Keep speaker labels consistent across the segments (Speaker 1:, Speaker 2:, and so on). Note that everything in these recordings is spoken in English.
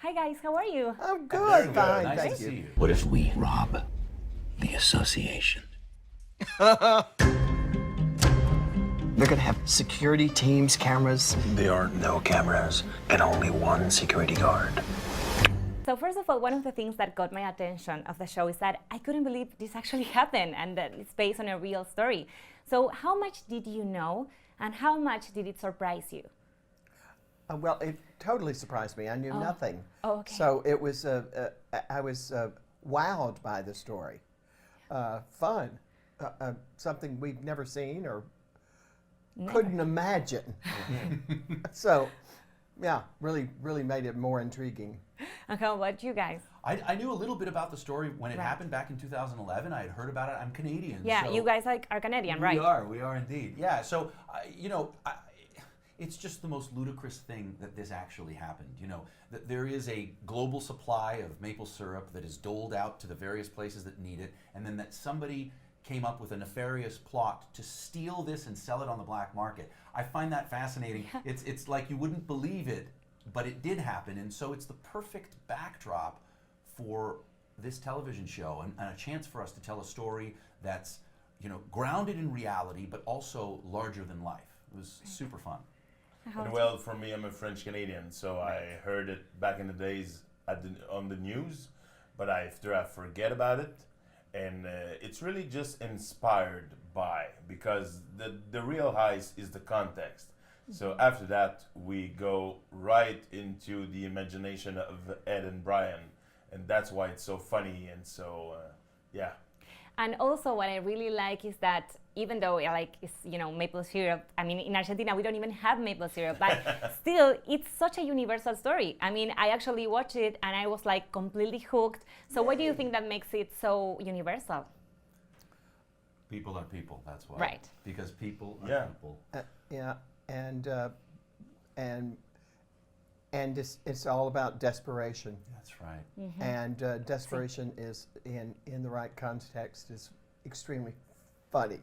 Speaker 1: Hi guys, how are you?
Speaker 2: I'm good, fine,
Speaker 3: Nice
Speaker 2: thank
Speaker 3: to see you.
Speaker 4: What if we rob the association?
Speaker 2: They're gonna have security teams, cameras.
Speaker 4: There are no cameras and only one security guard.
Speaker 1: So first of all, one of the things that got my attention of the show is that I couldn't believe this actually happened and that it's based on a real story. So how much did you know and how much did it surprise you?
Speaker 2: Well, it totally surprised me. I knew nothing.
Speaker 1: Oh, okay.
Speaker 2: So it was, I was wowed by the story. Fun. Something we've never seen or couldn't imagine. So, yeah, really made it more intriguing.
Speaker 1: And how about you guys?
Speaker 3: I knew a little bit about the story when it
Speaker 1: Right.
Speaker 3: happened back in 2011. I had heard about it. I'm Canadian.
Speaker 1: Yeah,
Speaker 3: so
Speaker 1: you guys are Canadian, right?
Speaker 3: We are indeed. Yeah, so, it's just the most ludicrous thing that this actually happened. You know, that there is a global supply of maple syrup that is doled out to the various places that need it, and then that somebody came up with a nefarious plot to steal this and sell it on the black market. I find that fascinating. It's like you wouldn't believe it, but it did happen, and so it's the perfect backdrop for this television show and a chance for us to tell a story that's, grounded in reality, but also larger than life. It was super fun.
Speaker 5: And well, for me, I'm a French Canadian, so I heard it back in the days on the news, but after I forget about it, and it's really just inspired by, because the real heist is the context. So after that, we go right into the imagination of Ed and Brian, and that's why it's so funny and so, yeah.
Speaker 1: And also what I really like is that even though it's maple syrup, I mean in Argentina we don't even have maple syrup, but still it's such a universal story. I mean I actually watched it and I was like completely hooked. So what do you think that makes it so universal?
Speaker 3: People are people, that's why.
Speaker 1: Right.
Speaker 3: Because people are people.
Speaker 2: Yeah, and it's all about desperation.
Speaker 3: That's right.
Speaker 1: Mm-hmm.
Speaker 2: And desperation is in the right context is extremely funny.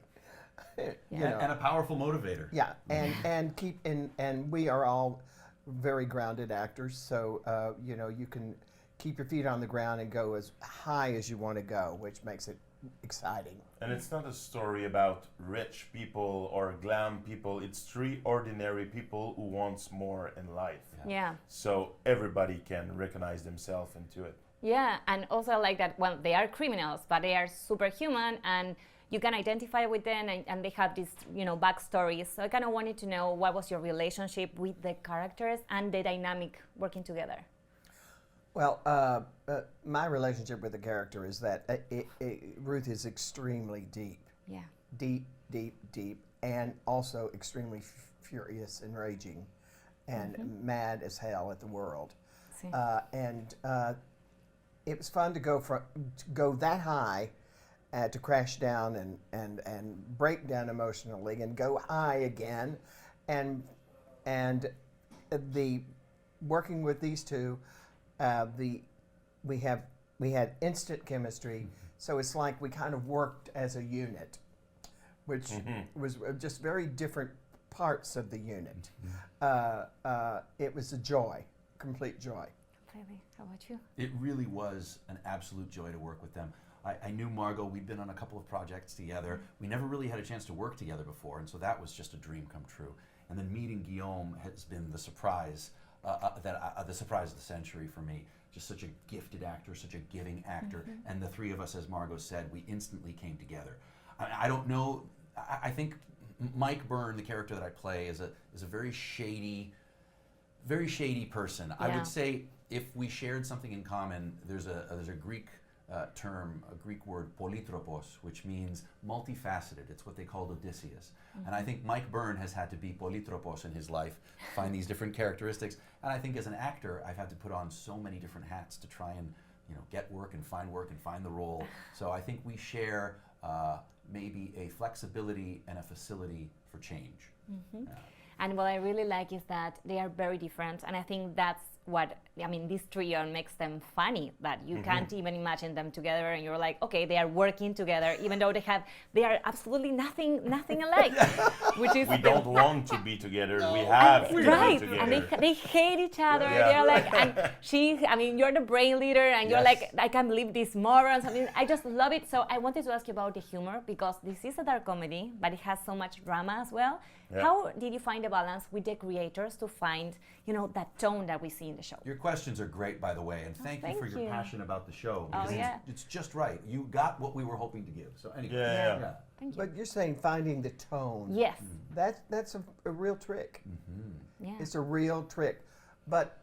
Speaker 3: And a powerful motivator.
Speaker 2: Yeah, and we are all very grounded actors, so you can keep your feet on the ground and go as high as you want to go, which makes it exciting.
Speaker 5: And it's not a story about rich people or glam people. It's three ordinary people who wants more in life.
Speaker 1: Yeah.
Speaker 5: So everybody can recognize themselves into it.
Speaker 1: Yeah, and also I like that, well, they are criminals, but they are superhuman and you can identify with them and they have these, backstories. So I kind of wanted to know what was your relationship with the characters and the dynamic working together.
Speaker 2: Well, my relationship with the character is that Ruth is extremely deep.
Speaker 1: Yeah.
Speaker 2: Deep, and also extremely furious and raging and mad as hell at the world. And it was fun to go that high, to crash down and break down emotionally and go high again, and the working with these two, we had instant chemistry, so it's like we kind of worked as a unit, which was just very different parts of the unit. It was a joy, complete joy.
Speaker 1: Completely. How about you?
Speaker 3: It really was an absolute joy to work with them. I knew Margo, we'd been on a couple of projects together. We never really had a chance to work together before, and so that was just a dream come true. And then meeting Guillaume has been the surprise, the surprise of the century for me. Just such a gifted actor, such a giving actor, and the three of us, as Margo said, we instantly came together. I don't know, I think Mike Byrne, the character that I play, is a very shady person. Yeah. I would say if we shared something in common, there's a Greek term, a Greek word, polytropos, which means multifaceted. It's what they called Odysseus. And I think Mike Byrne has had to be polytropos in his life, find these different characteristics. And I think as an actor, I've had to put on so many different hats to try and get work and find the role. So I think we share maybe a flexibility and a facility for change.
Speaker 1: And what I really like is that they are very different, and I think that's what, I mean, this trio makes them funny, that you can't even imagine them together, and you're like, okay, they are working together, even though they are absolutely nothing alike. Which is
Speaker 5: We don't want to be together. We have to
Speaker 1: right,
Speaker 5: be together.
Speaker 1: and they hate each other.
Speaker 5: Yeah.
Speaker 1: They're like, and I mean, you're the brain leader, and you're
Speaker 5: Yes.
Speaker 1: like, I can't believe these morons. I mean, I just love it. So I wanted to ask you about the humor, because this is a dark comedy, but it has so much drama as well.
Speaker 5: Yeah.
Speaker 1: How did you find a balance with the creators to find, that tone that we see in the show?
Speaker 3: Your questions are great, by the way, and thank you for
Speaker 1: thank
Speaker 3: your
Speaker 1: you.
Speaker 3: passion about the show.
Speaker 1: Oh,
Speaker 3: Because
Speaker 1: yeah.
Speaker 3: it's just right. You got what we were hoping to give. So anyway,
Speaker 5: Yeah.
Speaker 1: Thank you.
Speaker 2: But you're saying finding the tone.
Speaker 1: Yes.
Speaker 2: That's a real trick.
Speaker 1: Yeah.
Speaker 2: It's a real trick. But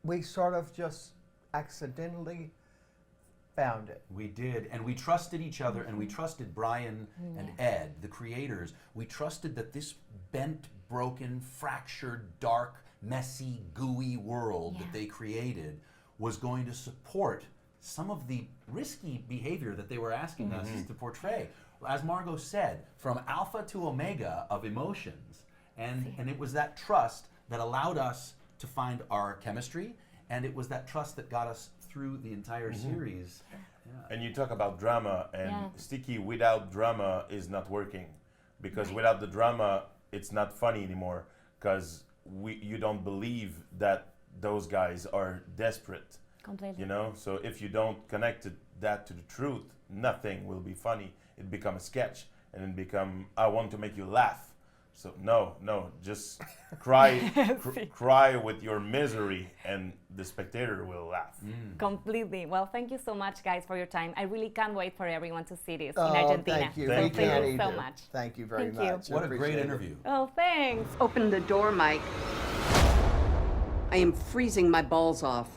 Speaker 2: we sort of just accidentally found it.
Speaker 3: We did, and we trusted each other, and we trusted Brian and Ed, the creators. We trusted that this bent, broken, fractured, dark, messy, gooey world that they created was going to support some of the risky behavior that they were asking us to portray. As Margo said, from alpha to omega of emotions. And it was that trust that allowed us to find our chemistry, and it was that trust that got us through the entire series.
Speaker 5: And you talk about drama, and
Speaker 1: Yeah.
Speaker 5: Sticky without drama is not working, because without the drama, it's not funny anymore. Because you don't believe that those guys are desperate,
Speaker 1: Completely.
Speaker 5: So if you don't connect that to the truth, nothing will be funny. It become a sketch, and then become, I want to make you laugh. So no, just cry with your misery, and the spectator will laugh.
Speaker 1: Completely. Well, thank you so much, guys, for your time. I really can't wait for everyone to see this in
Speaker 2: Oh,
Speaker 1: Argentina.
Speaker 2: thank you.
Speaker 1: So
Speaker 5: Thank
Speaker 2: We
Speaker 5: you.
Speaker 1: thank
Speaker 2: can't
Speaker 1: you so
Speaker 2: either.
Speaker 1: much.
Speaker 2: Thank you very
Speaker 1: Thank you.
Speaker 2: much. I
Speaker 3: What a great
Speaker 2: appreciate it.
Speaker 3: interview.
Speaker 1: Oh, thanks.
Speaker 6: Open the door, Mike. I am freezing my balls off.